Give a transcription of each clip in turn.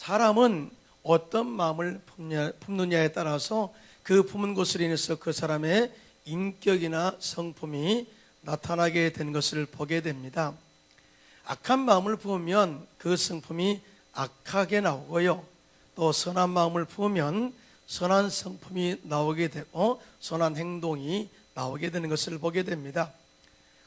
사람은 어떤 마음을 품느냐에 따라서 그 품은 것으로 인해서 그 사람의 인격이나 성품이 나타나게 된 것을 보게 됩니다. 악한 마음을 품으면 그 성품이 악하게 나오고요, 또 선한 마음을 품으면 선한 성품이 나오게 되고 선한 행동이 나오게 되는 것을 보게 됩니다.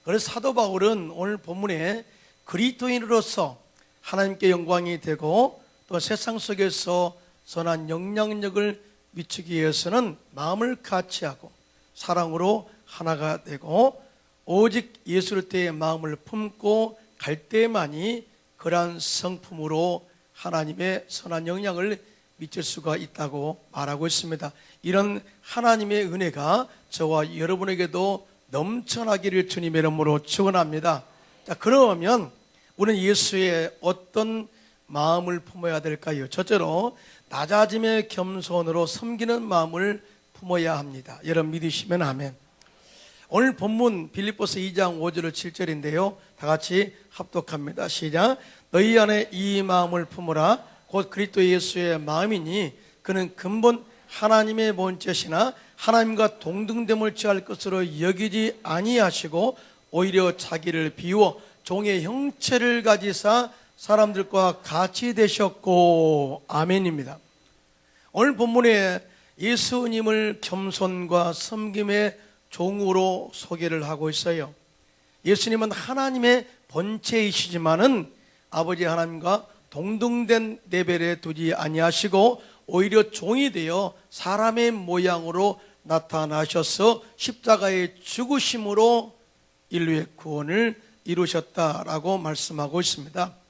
그래서 사도 바울은 오늘 본문에 그리스도인으로서 하나님께 영광이 되고 또 세상 속에서 선한 영향력을 미치기 위해서는 마음을 같이하고 사랑으로 하나가 되고 오직 예수 그리스도의 마음을 품고 갈 때만이 그러한 성품으로 하나님의 선한 영향을 미칠 수가 있다고 말하고 있습니다. 이런 하나님의 은혜가 저와 여러분에게도 넘쳐나기를 주님의 이름으로 축원합니다. 자, 그러면 우리는 예수의 어떤 마음을 품어야 될까요? 첫째로 낮아짐의 겸손으로 섬기는 마음을 품어야 합니다. 여러분 믿으시면 아멘. 오늘 본문 빌립보서 2장 5절 7절인데요 다 같이 합독합니다. 시작. 너희 안에 이 마음을 품으라. 곧 그리스도 예수의 마음이니 그는 근본 하나님의 본체시나 하나님과 동등됨을 취할 것으로 여기지 아니하시고 오히려 자기를 비워 종의 형체를 가지사 사람들과 같이 되셨고. 아멘입니다. 오늘 본문에 예수님을 겸손과 섬김의 종으로 소개를 하고 있어요. 예수님은 하나님의 본체이시지만은 아버지 하나님과 동등된 레벨에 두지 아니하시고 오히려 종이 되어 사람의 모양으로 나타나셔서 십자가의 죽으심으로 인류의 구원을 이루셨다라고 말씀하고 있습니다.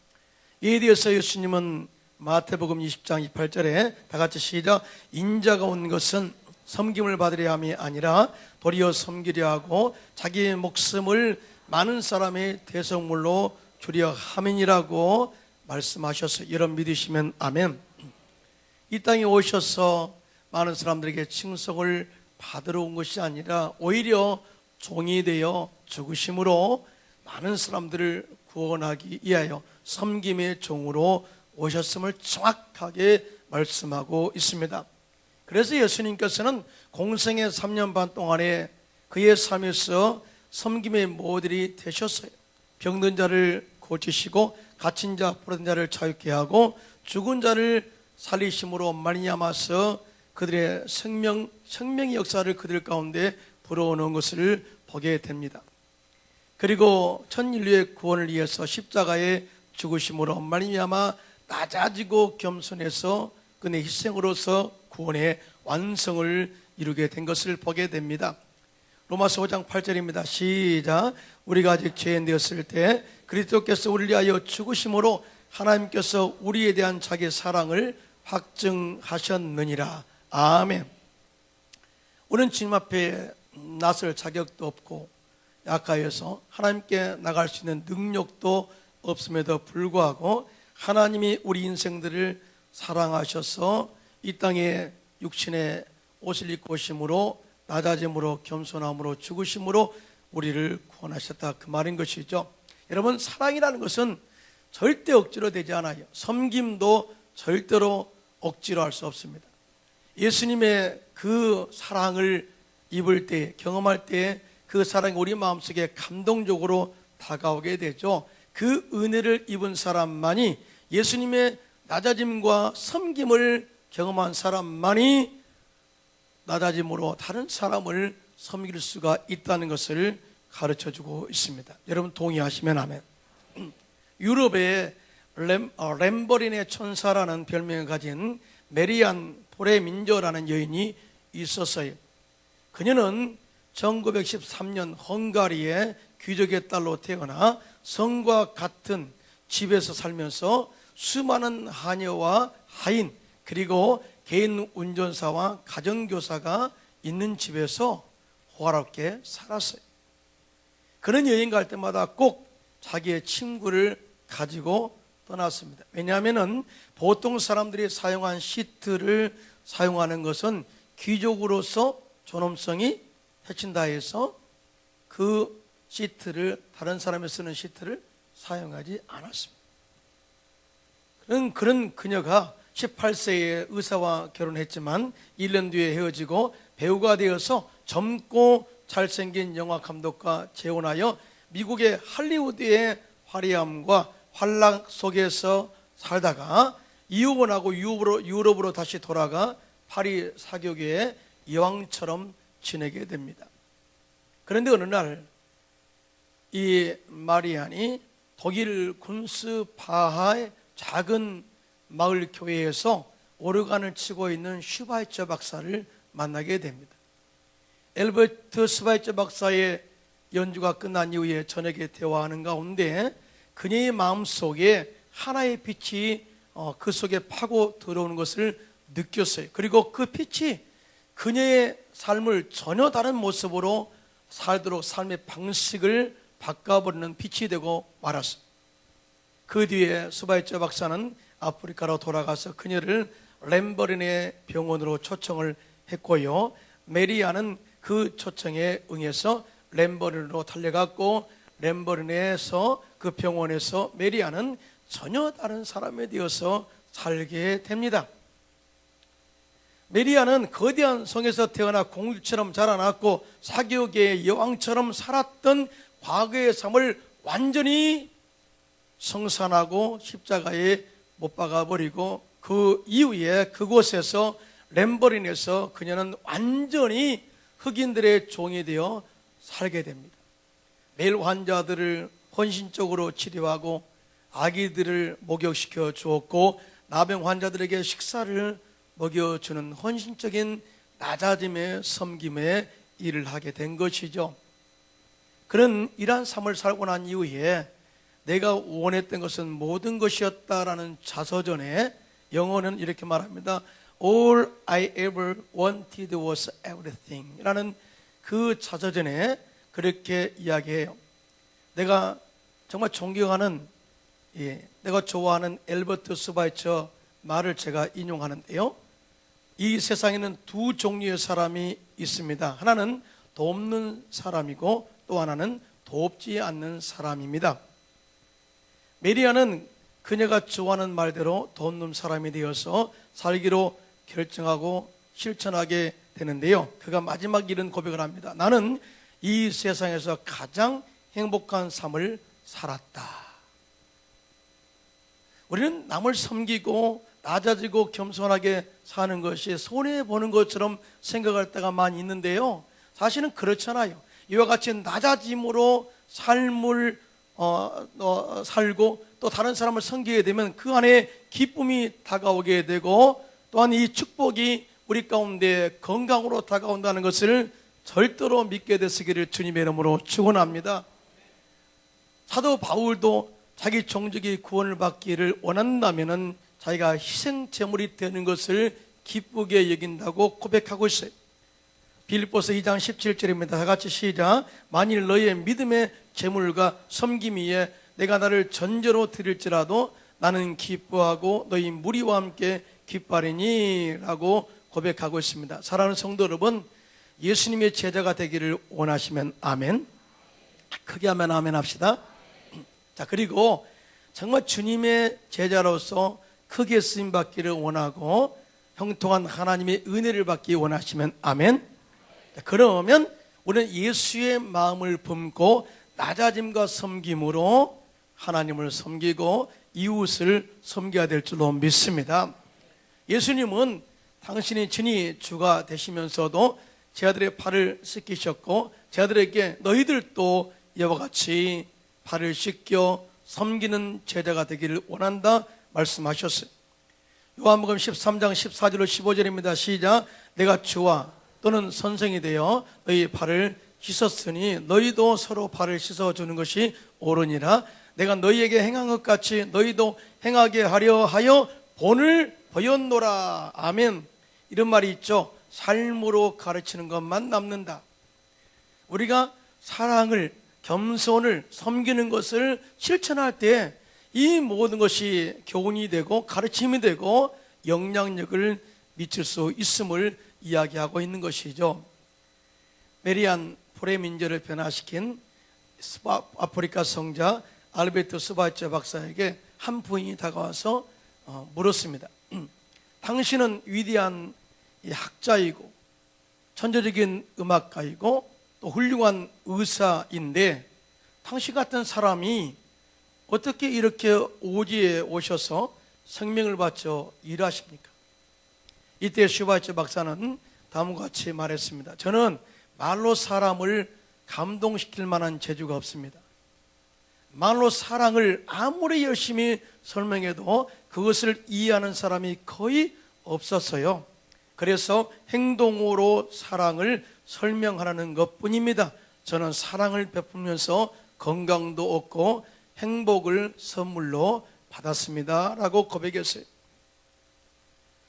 이에 대해서 예수님은 마태복음 20장 28절에 다 같이 시작. 인자가 온 것은 섬김을 받으려 함이 아니라 도리어 섬기려 하고 자기의 목숨을 많은 사람의 대성물로 주려 함이니라고 말씀하셨어요. 여러분 믿으시면 아멘. 이 땅에 오셔서 많은 사람들에게 칭송을 받으러 온 것이 아니라 오히려 종이 되어 죽으심으로 많은 사람들을 구원하기 위하여 섬김의 종으로 오셨음을 정확하게 말씀하고 있습니다. 그래서 예수님께서는 공생의 3년 반 동안에 그의 삶에서 섬김의 모델이 되셨어요. 병든 자를 고치시고 갇힌 자 포로된 자를 자유케 하고 죽은 자를 살리심으로 말미암아서 그들의 생명의 역사를 그들 가운데 불어오는 것을 보게 됩니다. 그리고 전 인류의 구원을 위해서 십자가에 죽으심으로 말미암아 낮아지고 겸손해서 그의 희생으로서 구원의 완성을 이루게 된 것을 보게 됩니다. 로마서 5장 8절입니다. 시작. 우리가 아직 죄인 되었을 때 그리스도께서 우리를 위하여 죽으심으로 하나님께서 우리에 대한 자기의 사랑을 확증하셨느니라. 아멘. 우리는 주님 앞에 나설 자격도 없고 약하여서 하나님께 나갈 수 있는 능력도 없음에도 불구하고 하나님이 우리 인생들을 사랑하셔서 이 땅에 육신의 옷을 입고 오심으로 낮아짐으로 겸손함으로 죽으심으로 우리를 구원하셨다, 그 말인 것이죠. 여러분, 사랑이라는 것은 절대 억지로 되지 않아요. 섬김도 절대로 억지로 할 수 없습니다. 예수님의 그 사랑을 입을 때, 경험할 때 그 사랑이 우리 마음속에 감동적으로 다가오게 되죠. 그 은혜를 입은 사람만이, 예수님의 낮아짐과 섬김을 경험한 사람만이 낮아짐으로 다른 사람을 섬길 수가 있다는 것을 가르쳐주고 있습니다. 여러분 동의하시면 아멘. 유럽의 램버린의 천사라는 별명을 가진 메리안 포레민저라는 여인이 있었어요. 그녀는 1913년 헝가리의 귀족의 딸로 태어나 성과 같은 집에서 살면서 수많은 하녀와 하인 그리고 개인 운전사와 가정교사가 있는 집에서 호화롭게 살았어요. 그런 여행 갈 때마다 꼭 자기의 친구를 가지고 떠났습니다. 왜냐하면 보통 사람들이 사용한 시트를 사용하는 것은 귀족으로서 존엄성이 해친다 해서 그 시트를, 다른 사람이 쓰는 시트를 사용하지 않았습니다. 그런 그녀가 18세에 의사와 결혼했지만 1년 뒤에 헤어지고 배우가 되어서 젊고 잘생긴 영화 감독과 재혼하여 미국의 할리우드의 화려함과 활락 속에서 살다가 이혼하고 유럽으로 다시 돌아가 파리 사교계의 여왕처럼 지내게 됩니다. 그런데 어느 날 이 마리안이 독일 군스 바하의 작은 마을 교회에서 오르간을 치고 있는 슈바이처 박사를 만나게 됩니다. 엘버트 슈바이처 박사의 연주가 끝난 이후에 저녁에 대화하는 가운데 그녀의 마음속에 하나의 빛이 그 속에 파고 들어오는 것을 느꼈어요. 그리고 그 빛이 그녀의 삶을 전혀 다른 모습으로 살도록 삶의 방식을 바꿔버리는 빛이 되고 말았어요. 그 뒤에 슈바이처 박사는 아프리카로 돌아가서 그녀를 램버린의 병원으로 초청을 했고요. 메리아는 그 초청에 응해서 램버린으로 달려갔고, 램버린에서 그 병원에서 메리아는 전혀 다른 사람이 되어서 살게 됩니다. 메리아는 거대한 성에서 태어나 공주처럼 자라났고 사교계의 여왕처럼 살았던 과거의 삶을 완전히 성산하고 십자가에 못 박아버리고 그 이후에 그곳에서 램버린에서 그녀는 완전히 흑인들의 종이 되어 살게 됩니다. 매일 환자들을 헌신적으로 치료하고 아기들을 목욕시켜 주었고 나병 환자들에게 식사를 먹여주는 헌신적인 낮아짐의 섬김의 일을 하게 된 것이죠. 그런 이러한 삶을 살고 난 이후에 내가 원했던 것은 모든 것이었다라는 자서전에 영어는 이렇게 말합니다. All I ever wanted was everything 라는 그 자서전에 그렇게 이야기해요. 내가 정말 존경하는 내가 좋아하는 엘버트 슈바이처 말을 제가 인용하는데요. 이 세상에는 두 종류의 사람이 있습니다. 하나는 돕는 사람이고 또 하나는 돕지 않는 사람입니다. 메리아는 그녀가 좋아하는 말대로 돕는 사람이 되어서 살기로 결정하고 실천하게 되는데요. 그가 마지막 이런 고백을 합니다. 나는 이 세상에서 가장 행복한 삶을 살았다. 우리는 남을 섬기고 낮아지고 겸손하게 사는 것이 손해보는 것처럼 생각할 때가 많이 있는데요. 사실은 그렇잖아요. 이와 같이 낮아짐으로 삶을 살고 또 다른 사람을 섬기게 되면 그 안에 기쁨이 다가오게 되고 또한 이 축복이 우리 가운데 건강으로 다가온다는 것을 절대로 믿게 되시기를 주님의 이름으로 축원합니다. 사도 바울도 자기 종족이 구원을 받기를 원한다면은 자기가 희생 제물이 되는 것을 기쁘게 여긴다고 고백하고 있어요. 빌립보서 2장 17절입니다. 다 같이 시작. 만일 너희의 믿음의 제물과 섬김 위에 내가 나를 전제로 드릴지라도 나는 기뻐하고 너희 무리와 함께 기뻐하리니 라고 고백하고 있습니다. 사랑하는 성도 여러분, 예수님의 제자가 되기를 원하시면 아멘. 크게 하면 아멘 합시다. 자, 그리고 정말 주님의 제자로서 크게 쓰임 받기를 원하고 형통한 하나님의 은혜를 받기 원하시면 아멘. 자, 그러면 우리는 예수의 마음을 품고 낮아짐과 섬김으로 하나님을 섬기고 이웃을 섬겨야 될 줄로 믿습니다. 예수님은 당신이 친히 주가 되시면서도 제 아들의 발을 씻기셨고 제 아들에게 너희들도 이와 같이 발을 씻겨 섬기는 제자가 되기를 원한다 말씀하셨어요. 요한복음 13장 14절로 15절입니다. 시작. 내가 주와 또는 선생이 되어 너희 발을 씻었으니 너희도 서로 발을 씻어주는 것이 옳으니라. 내가 너희에게 행한 것 같이 너희도 행하게 하려 하여 본을 보였노라. 아멘. 이런 말이 있죠. 삶으로 가르치는 것만 남는다. 우리가 사랑을, 겸손을, 섬기는 것을 실천할 때 이 모든 것이 교훈이 되고 가르침이 되고 영향력을 미칠 수 있음을 이야기하고 있는 것이죠. 메리안 포레민저를 변화시킨 아프리카 성자 알베르토 슈바이처 박사에게 한 부인이 다가와서 물었습니다. 당신은 위대한 학자이고 천재적인 음악가이고 또 훌륭한 의사인데 당신 같은 사람이 어떻게 이렇게 오지에 오셔서 생명을 바쳐 일하십니까? 이때 슈바이처 박사는 다음과 같이 말했습니다. 저는 말로 사람을 감동시킬 만한 재주가 없습니다. 말로 사랑을 아무리 열심히 설명해도 그것을 이해하는 사람이 거의 없었어요. 그래서 행동으로 사랑을 설명하는 것뿐입니다. 저는 사랑을 베풀면서 건강도 얻고 행복을 선물로 받았습니다 라고 고백했어요.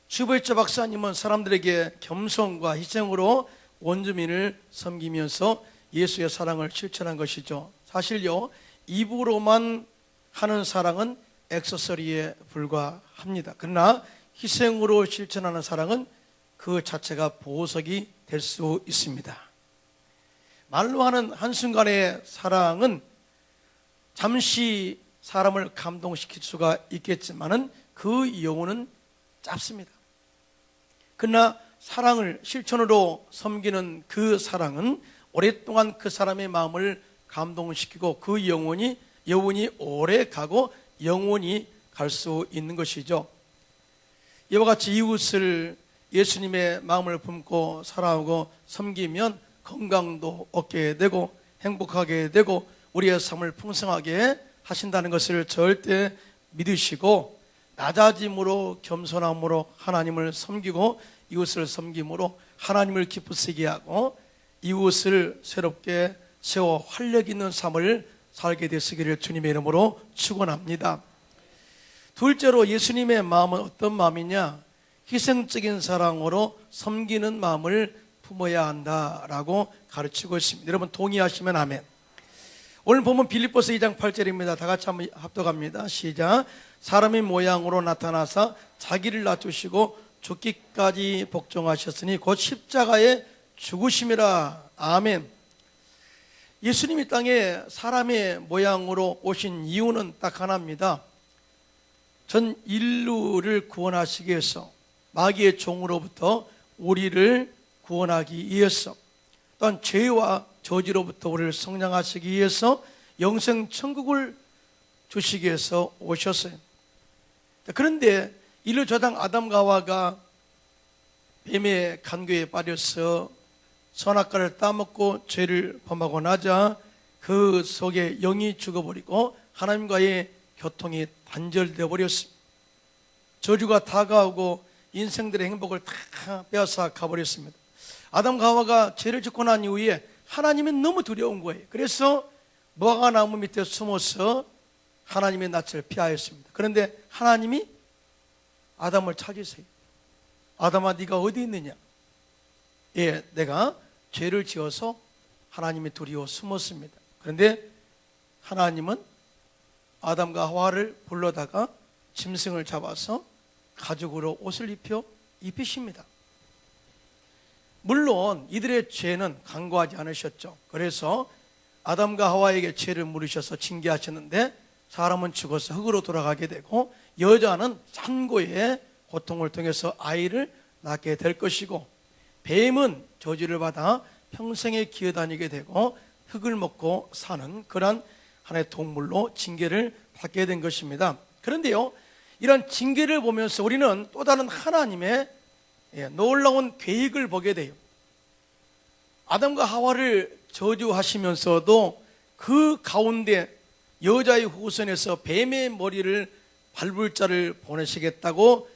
슈바이처 박사님은 사람들에게 겸손과 희생으로 원주민을 섬기면서 예수의 사랑을 실천한 것이죠. 사실요, 입으로만 하는 사랑은 액세서리에 불과합니다. 그러나 희생으로 실천하는 사랑은 그 자체가 보석이 될 수 있습니다. 말로 하는 한순간의 사랑은 잠시 사람을 감동시킬 수가 있겠지만은 그 영혼은 짧습니다. 그러나 사랑을 실천으로 섬기는 그 사랑은 오랫동안 그 사람의 마음을 감동시키고 그 영혼이 오래 가고 영원히 갈 수 있는 것이죠. 이와 같이 이웃을 예수님의 마음을 품고 사랑하고 섬기면 건강도 얻게 되고 행복하게 되고 우리의 삶을 풍성하게 하신다는 것을 절대 믿으시고 낮아짐으로 겸손함으로 하나님을 섬기고 이웃을 섬김으로 하나님을 기쁘시게 하고 이웃을 새롭게 세워 활력 있는 삶을 살게 되시기를 주님의 이름으로 축원합니다. 둘째로 예수님의 마음은 어떤 마음이냐? 희생적인 사랑으로 섬기는 마음을 품어야 한다라고 가르치고 있습니다. 여러분 동의하시면 아멘. 오늘 보면 빌립보서 2장 8절입니다. 다 같이 한번 합독합니다. 시작. 사람의 모양으로 나타나사 자기를 낮추시고 죽기까지 복종하셨으니 곧 십자가에 죽으심이라. 아멘. 예수님이 땅에 사람의 모양으로 오신 이유는 딱 하나입니다. 전 인류를 구원하시기 위해서 마귀의 종으로부터 우리를 구원하기 위해서 또한 죄와 저지로부터 우리를 성량하시기 위해서 영생 천국을 주시기 위해서 오셨어요. 그런데 인류 조상 아담과 하와가 뱀의 간교에 빠져서 선악과를 따먹고 죄를 범하고 나자 그 속에 영이 죽어버리고 하나님과의 교통이 단절되어 버렸습니다. 저주가 다가오고 인생들의 행복을 다 빼앗아 가버렸습니다. 아담과 하와가 죄를 짓고 난 이후에 하나님이 너무 두려운 거예요. 그래서 무화과 나무 밑에 숨어서 하나님의 낯을 피하였습니다. 그런데 하나님이 아담을 찾으세요. 아담아, 네가 어디 있느냐? 예, 내가 죄를 지어서 하나님이 두려워 숨었습니다. 그런데 하나님은 아담과 하와를 불러다가 짐승을 잡아서 가죽으로 옷을 입히십니다. 물론 이들의 죄는 간과하지 않으셨죠. 그래서 아담과 하와에게 죄를 물으셔서 징계하셨는데 사람은 죽어서 흙으로 돌아가게 되고 여자는 산고의 고통을 통해서 아이를 낳게 될 것이고 뱀은 저주를 받아 평생에 기어다니게 되고 흙을 먹고 사는 그러한 하나의 동물로 징계를 받게 된 것입니다. 그런데요, 이런 징계를 보면서 우리는 또 다른 하나님의 놀라운 계획을 보게 돼요. 아담과 하와를 저주하시면서도 그 가운데 여자의 후손에서 뱀의 머리를 밟을 자를 보내시겠다고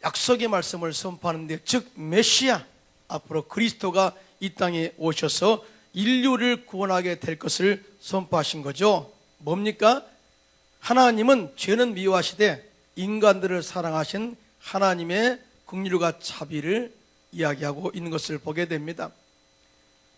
약속의 말씀을 선포하는데, 즉 메시아, 앞으로 그리스도가 이 땅에 오셔서 인류를 구원하게 될 것을 선포하신 거죠. 뭡니까? 하나님은 죄는 미워하시되 인간들을 사랑하신 하나님의 긍휼과 자비를 이야기하고 있는 것을 보게 됩니다.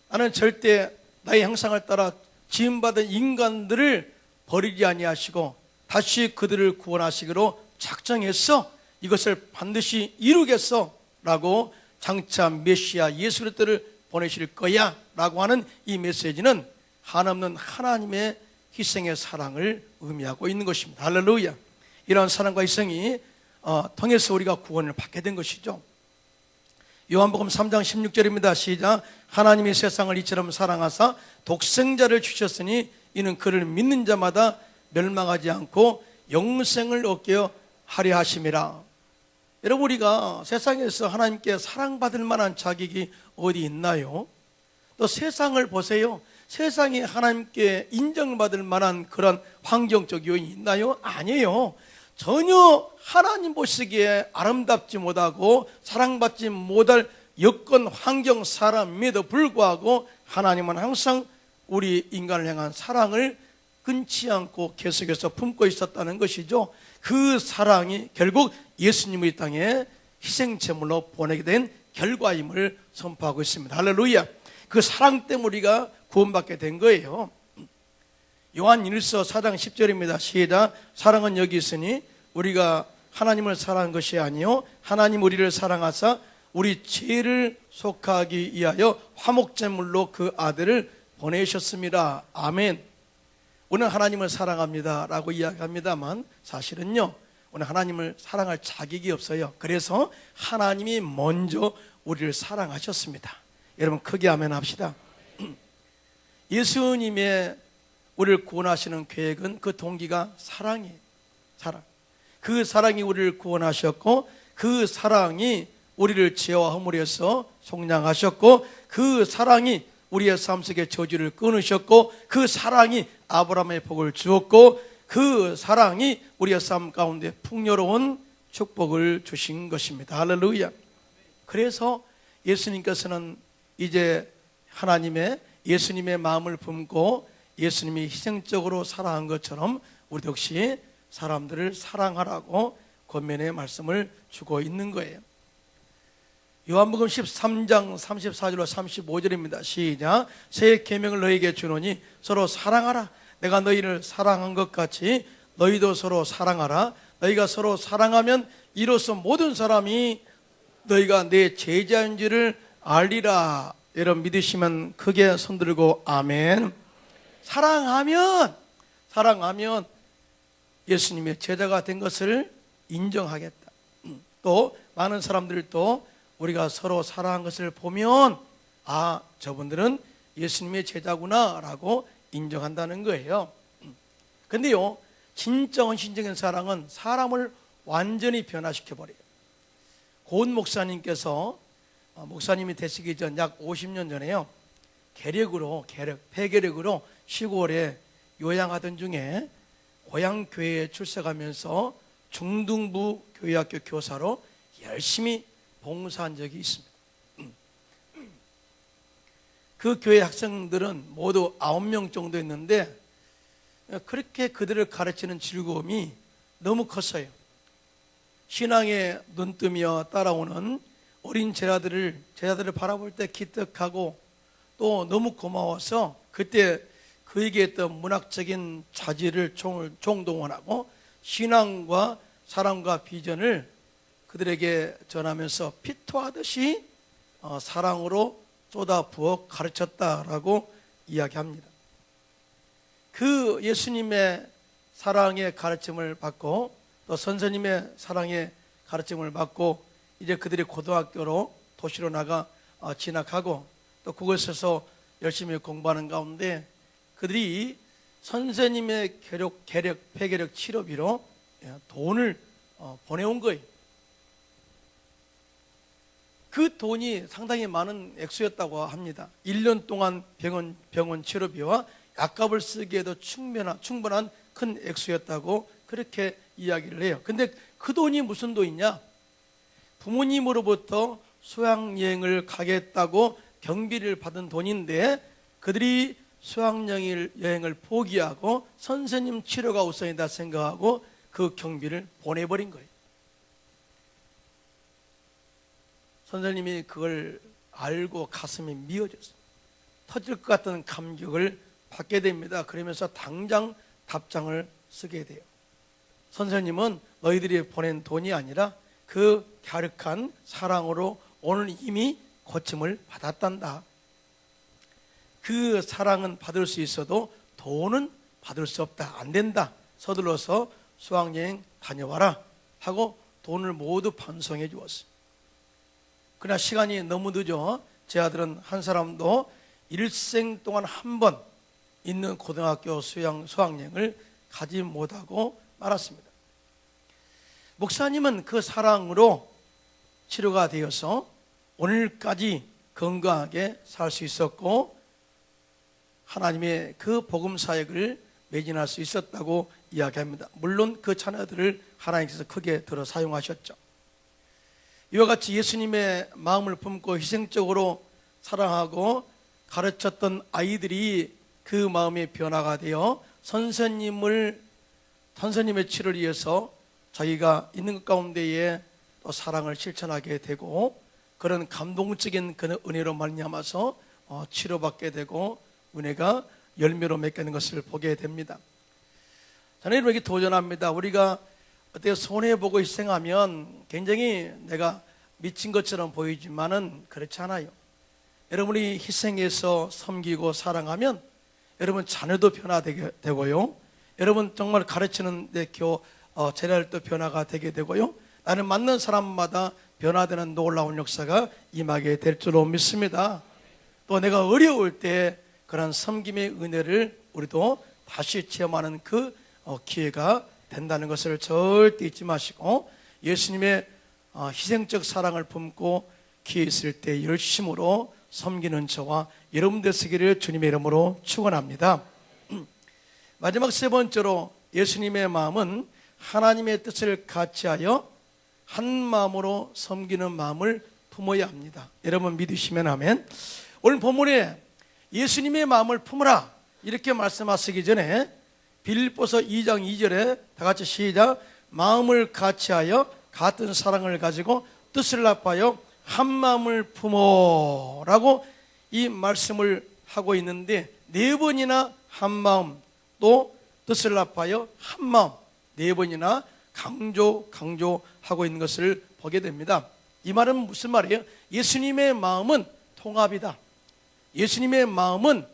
나는 절대 나의 형상을 따라 지음받은 인간들을 버리지 아니하시고 다시 그들을 구원하시기로 작정했어. 이것을 반드시 이루겠어 라고 장차 메시아 예수 그리스도를 보내실 거야 라고 하는 이 메시지는 한없는 하나님의 희생의 사랑을 의미하고 있는 것입니다. 할렐루야. 이러한 사랑과 희생이 통해서 우리가 구원을 받게 된 것이죠. 요한복음 3장 16절입니다. 시작. 하나님이 세상을 이처럼 사랑하사 독생자를 주셨으니 이는 그를 믿는 자마다 멸망하지 않고 영생을 얻게 하려 하심이라. 여러분, 우리가 세상에서 하나님께 사랑받을 만한 자격이 어디 있나요? 또 세상을 보세요. 세상이 하나님께 인정받을 만한 그런 환경적 요인이 있나요? 아니에요. 전혀 하나님 보시기에 아름답지 못하고 사랑받지 못할 여건, 환경, 사람임에도 불구하고 하나님은 항상 우리 인간을 향한 사랑을 끊지 않고 계속해서 품고 있었다는 것이죠. 그 사랑이 결국 예수님을 이 땅에 희생제물로 보내게 된 결과임을 선포하고 있습니다. 할렐루야. 그 사랑 때문에 우리가 구원받게 된 거예요. 요한 1서 4장 10절입니다. 시작. 사랑은 여기 있으니 우리가 하나님을 사랑한 것이 아니요 하나님 우리를 사랑하사 우리 죄를 속하기 위하여 화목제물로 그 아들을 보내셨습니다. 아멘. 우리는 하나님을 사랑합니다 라고 이야기합니다만 사실은요, 우리는 하나님을 사랑할 자격이 없어요. 그래서 하나님이 먼저 우리를 사랑하셨습니다. 여러분, 크게 아멘 합시다. 예수님의 우리를 구원하시는 계획은 그 동기가 사랑이에요. 사랑. 그 사랑이 우리를 구원하셨고, 그 사랑이 우리를 죄와 허물에서 속량하셨고, 그 사랑이 우리의 삶 속의 저주를 끊으셨고, 그 사랑이 아브라함의 복을 주었고, 그 사랑이 우리의 삶 가운데 풍요로운 축복을 주신 것입니다. 할렐루야. 그래서 예수님께서는 이제 예수님의 마음을 품고 예수님이 희생적으로 사랑한 것처럼 우리 역시 사람들을 사랑하라고 권면의 말씀을 주고 있는 거예요. 요한복음 13장 34절로 35절입니다. 시작. 새 계명을 너희에게 주노니 서로 사랑하라. 내가 너희를 사랑한 것 같이 너희도 서로 사랑하라. 너희가 서로 사랑하면 이로써 모든 사람이 너희가 내 제자인 줄을 알리라. 여러분, 믿으시면 크게 손들고 아멘. 사랑하면 예수님의 제자가 된 것을 인정하겠다. 또 많은 사람들도 우리가 서로 사랑한 것을 보면 저분들은 예수님의 제자구나 라고 인정한다는 거예요. 근데요, 진짜 헌신적인 사랑은 사람을 완전히 변화시켜버려요. 고은 목사님께서 목사님이 되시기 전 약 50년 전에요, 폐계력으로 시골에 요양하던 중에 고향 교회에 출석하면서 중등부 교회학교 교사로 열심히 봉사한 적이 있습니다. 그 교회 학생들은 모두 9명 정도 있는데 그렇게 그들을 가르치는 즐거움이 너무 컸어요. 신앙에 눈뜨며 따라오는 어린 제자들을 바라볼 때 기특하고 또 너무 고마워서 그때 그에게 했던 문학적인 자질을 총동원하고 신앙과 사랑과 비전을 그들에게 전하면서 피토하듯이 사랑으로 쏟아부어 가르쳤다라고 이야기합니다. 그 예수님의 사랑의 가르침을 받고 또 선생님의 사랑의 가르침을 받고 이제 그들이 고등학교로 도시로 나가 진학하고 또 그곳에서 열심히 공부하는 가운데 그들이 선생님의 폐계력 치료비로 돈을 보내온 거예요. 그 돈이 상당히 많은 액수였다고 합니다. 1년 동안 병원 치료비와 약값을 쓰기에도 충분한 큰 액수였다고 그렇게 이야기를 해요. 근데 그 돈이 무슨 돈이냐? 부모님으로부터 수학여행을 가겠다고 경비를 받은 돈인데 그들이 수학여행을 포기하고 선생님 치료가 우선이다 생각하고 그 경비를 보내버린 거예요. 선생님이 그걸 알고 가슴이 미어졌어요. 터질 것 같은 감격을 받게 됩니다. 그러면서 당장 답장을 쓰게 돼요. 선생님은 너희들이 보낸 돈이 아니라 그 갸륵한 사랑으로 오늘 이미 고침을 받았단다. 그 사랑은 받을 수 있어도 돈은 받을 수 없다. 안 된다. 서둘러서 수학여행 다녀와라 하고 돈을 모두 반송해 주었어요. 그러나 시간이 너무 늦어 제 아들은 한 사람도 일생 동안 한 번 있는 고등학교 수학여행을 가지 못하고 말았습니다. 목사님은 그 사랑으로 치료가 되어서 오늘까지 건강하게 살 수 있었고 하나님의 그 복음 사역을 매진할 수 있었다고 이야기합니다. 물론 그 자녀들을 하나님께서 크게 들어 사용하셨죠. 이와 같이 예수님의 마음을 품고 희생적으로 사랑하고 가르쳤던 아이들이 그 마음의 변화가 되어 선생님의 치료를 위해서 자기가 있는 것 가운데에 또 사랑을 실천하게 되고 그런 감동적인 그런 은혜로 말미암아서 치료받게 되고 은혜가 열매로 맺는 것을 보게 됩니다. 저는 이렇게 도전합니다. 우리가 어떻게 손해보고 희생하면 굉장히 내가 미친 것처럼 보이지만은 그렇지 않아요. 여러분이 희생해서 섬기고 사랑하면 여러분 자녀도 변화되게 되고요. 여러분 정말 가르치는 데 제자들도 변화가 되게 되고요. 나는 만난 사람마다 변화되는 놀라운 역사가 임하게 될 줄로 믿습니다. 또 내가 어려울 때 그런 섬김의 은혜를 우리도 다시 체험하는 그 기회가 된다는 것을 절대 잊지 마시고 예수님의 희생적 사랑을 품고 기회 있을 때 열심으로 섬기는 저와 여러분 되시기를 주님의 이름으로 축원합니다. 마지막 세 번째로 예수님의 마음은 하나님의 뜻을 같이하여 한 마음으로 섬기는 마음을 품어야 합니다. 여러분 믿으시면 아멘. 오늘 본문에 예수님의 마음을 품으라 이렇게 말씀하시기 전에 빌립보서 2장 2절에 다 같이 시작. 마음을 같이하여 같은 사랑을 가지고 뜻을 합하여 한 마음을 품어라고 이 말씀을 하고 있는데 네 번이나 한 마음 또 뜻을 합하여 한 마음 네 번이나 강조하고 있는 것을 보게 됩니다. 이 말은 무슨 말이에요? 예수님의 마음은 통합이다. 예수님의 마음은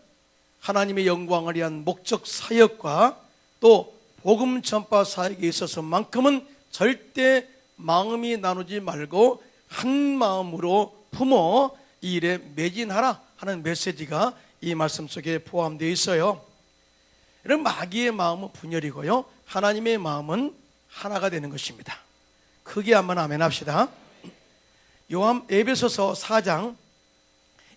하나님의 영광을 위한 목적 사역과 또 복음 전파 사역에 있어서만큼은 절대 마음이 나누지 말고 한 마음으로 품어 이 일에 매진하라 하는 메시지가 이 말씀 속에 포함되어 있어요. 이런 마귀의 마음은 분열이고요, 하나님의 마음은 하나가 되는 것입니다. 크게 한번 아멘 합시다. 에베소서 4장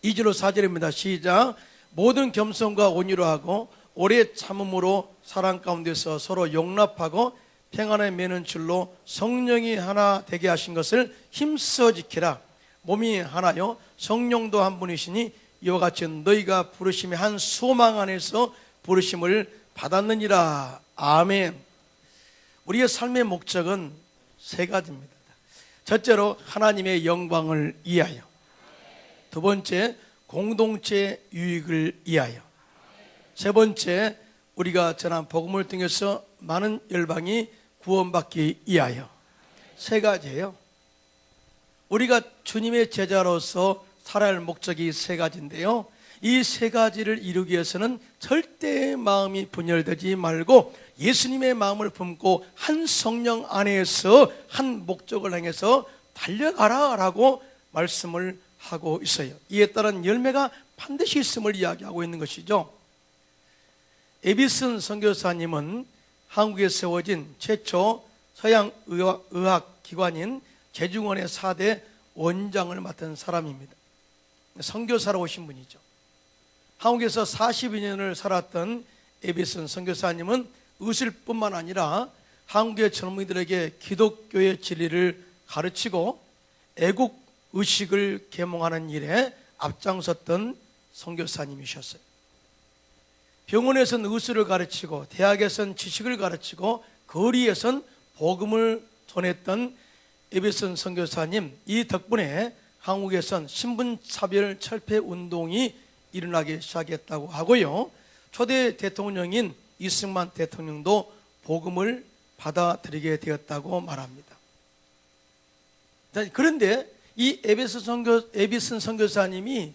2절로 4절입니다. 시작. 모든 겸손과 온유로 하고 오래 참음으로 사랑 가운데서 서로 용납하고 평안에 매는 줄로 성령이 하나 되게 하신 것을 힘써 지키라. 몸이 하나요 성령도 한 분이시니 이와 같이 너희가 부르심의 한 소망 안에서 부르심을 받았느니라. 아멘. 우리의 삶의 목적은 세 가지입니다. 첫째로 하나님의 영광을 위하여, 두 번째 공동체 유익을 위하여, 세 번째 우리가 전한 복음을 통해서 많은 열방이 구원받기 위하여. 세 가지예요. 우리가 주님의 제자로서 살아야 할 목적이 세 가지인데요, 이 세 가지를 이루기 위해서는 절대 마음이 분열되지 말고 예수님의 마음을 품고 한 성령 안에서 한 목적을 향해서 달려가라 라고 말씀을 하고 있어요. 이에 따른 열매가 반드시 있음을 이야기하고 있는 것이죠. 에비슨 선교사님은 한국에 세워진 최초 서양 의학 기관인 제중원의 4대 원장을 맡은 사람입니다. 선교사로 오신 분이죠. 한국에서 42년을 살았던 에비슨 선교사님은 의실 뿐만 아니라 한국의 젊은이들에게 기독교의 진리를 가르치고 애국 의식을 계몽하는 일에 앞장섰던 선교사님이셨어요. 병원에서는 의술을 가르치고 대학에서는 지식을 가르치고 거리에서는 복음을 전했던 에비슨 선교사님, 이 덕분에 한국에선 신분차별 철폐 운동이 일어나기 시작했다고 하고요, 초대 대통령인 이승만 대통령도 복음을 받아들이게 되었다고 말합니다. 그런데 이 에비슨 선교사님이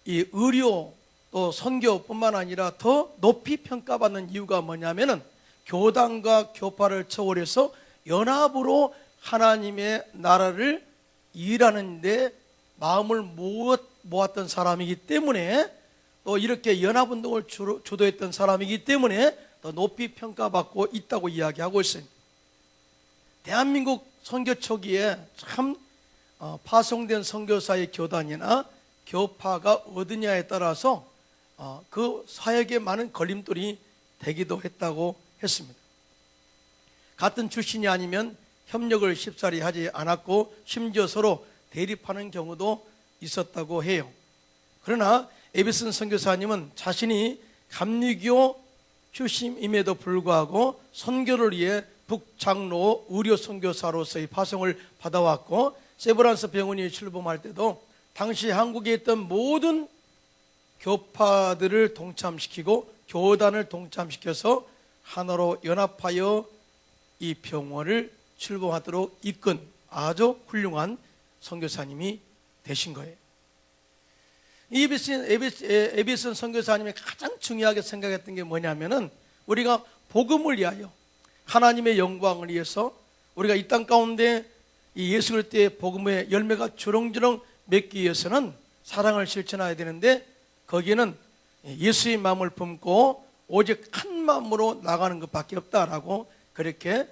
이 의료 또 선교뿐만 아니라 더 높이 평가받는 이유가 뭐냐면은 교단과 교파를 초월해서 연합으로 하나님의 나라를 일하는데 마음을 모았던 사람이기 때문에, 또 이렇게 연합운동을 주도했던 사람이기 때문에 더 높이 평가받고 있다고 이야기하고 있습니다. 대한민국 선교 초기에 참 파송된 선교사의 교단이나 교파가 어디냐에 따라서 그 사역에 많은 걸림돌이 되기도 했다고 했습니다. 같은 출신이 아니면 협력을 쉽사리 하지 않았고 심지어 서로 대립하는 경우도 있었다고 해요. 그러나 에비슨 선교사님은 자신이 감리교 출신임에도 불구하고 선교를 위해 북장로 의료 선교사로서의 파송을 받아왔고, 세브란스 병원이 출범할 때도 당시 한국에 있던 모든 교파들을 동참시키고 교단을 동참시켜서 하나로 연합하여 이 병원을 출범하도록 이끈 아주 훌륭한 선교사님이 되신 거예요. 에비슨 선교사님이 가장 중요하게 생각했던 게 뭐냐면은, 우리가 복음을 위하여 하나님의 영광을 위해서 우리가 이 땅 가운데 이 예수 그리스도의 복음의 열매가 주렁주렁 맺기 위해서는 사랑을 실천해야 되는데, 거기에는 예수의 마음을 품고 오직 한 마음으로 나가는 것밖에 없다라고 그렇게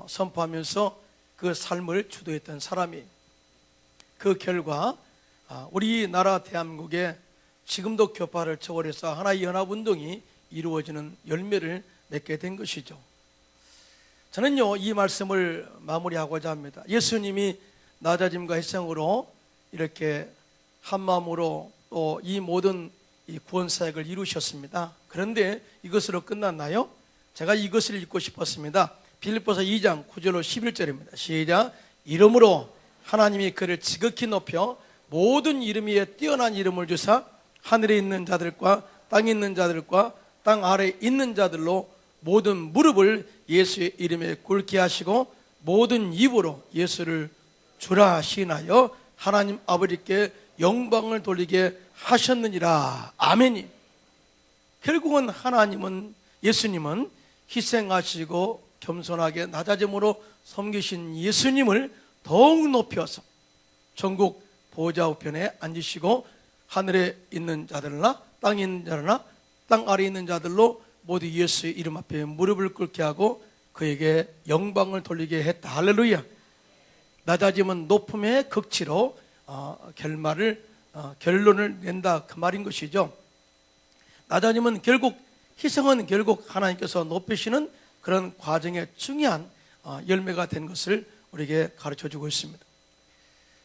선포하면서 그 삶을 주도했던 사람이에요. 그 결과 우리나라 대한민국에 지금도 교파를 초월해서 하나의 연합운동이 이루어지는 열매를 맺게 된 것이죠. 저는요, 이 말씀을 마무리하고자 합니다. 예수님이 낮아짐과 희생으로 이렇게 한마음으로 또 이 모든 이 구원사역을 이루셨습니다. 그런데 이것으로 끝났나요? 제가 이것을 읽고 싶었습니다. 빌립보서 2장 9절로 11절입니다. 시작. 이름으로 하나님이 그를 지극히 높여 모든 이름 위에 뛰어난 이름을 주사 하늘에 있는 자들과 땅에 있는 자들과 땅 아래에 있는 자들로 모든 무릎을 예수의 이름에 꿇게 하시고 모든 입으로 예수를 주라 시인하여 하나님 아버지께 영광을 돌리게 하셨느니라. 아멘이. 결국은 하나님은, 예수님은 희생하시고 겸손하게 낮아짐으로 섬기신 예수님을 더욱 높여서 전국 보좌 우편에 앉으시고 하늘에 있는 자들나 땅에 있는 자들나 땅 아래에 있는 자들로 모두 예수의 이름 앞에 무릎을 꿇게 하고 그에게 영광을 돌리게 했다. 할렐루야. 낮아짐은 높음의 극치로 결론을 낸다, 그 말인 것이죠. 낮아짐은 결국, 희생은 결국 하나님께서 높이시는 그런 과정의 중요한 열매가 된 것을 우리에게 가르쳐주고 있습니다.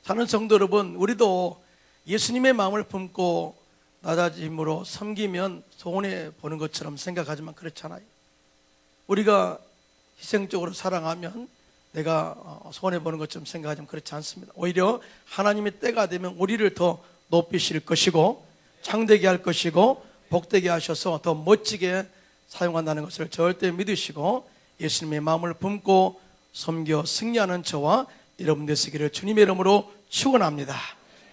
사는 성도 여러분, 우리도 예수님의 마음을 품고 낮아짐으로 섬기면 손해 보는 것처럼 생각하지만 그렇잖아요. 우리가 희생적으로 사랑하면 내가 손해 보는 것처럼 생각하지만 그렇지 않습니다. 오히려 하나님의 때가 되면 우리를 더 높이실 것이고 창대게 할 것이고 복되게 하셔서 더 멋지게 사용한다는 것을 절대 믿으시고 예수님의 마음을 품고 섬겨 승리하는 저와 여러분 되시기를 주님의 이름으로 축원합니다.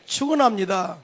축원합니다.